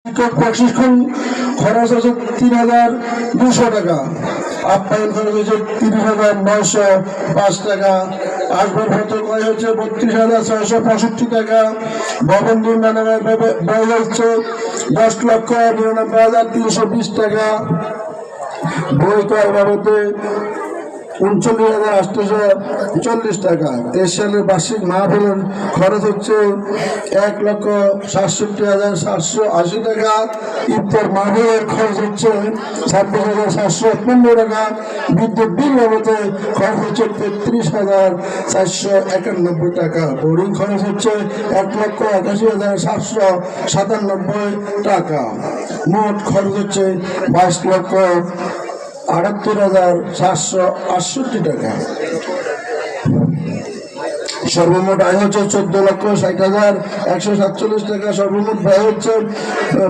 শিক্ষক প্রশিক্ষণ খরচ হচ্ছে ৩,২০০ টাকা, আপ্যায়ন খরচ হচ্ছে ৩০,৯০৫ টাকা, আসবাব ভাতা ব্যয় হচ্ছে ৩২,৬৬৫ টাকা, ভবন নির্মাণের ব্যয় হচ্ছে ১০,৯৯,৩২০ টাকা, বই ক্রয় বাবদে ৩৯,৮৪০ টাকা। ২৩ সালের বার্ষিক মাহফিলের খরচ হচ্ছে ১,৬৭,৭৮০ টাকা। ইফতার মাহফিলের খরচ হচ্ছে ২৬,৭৫১ টাকা। বিদ্যুৎ বিল বাবদে খরচ হচ্ছে ৩৩,৪৯১ টাকা। বোর্ডিং খরচ হচ্ছে ১,৮১,৭৯৭ টাকা। মোট খরচ হচ্ছে ২২,৭৮,৭৬৮ টাকা। সর্বমোট আয় হচ্ছে ১৪,৬০,১৪৭ টাকা। সর্বমোট ব্যয় হচ্ছে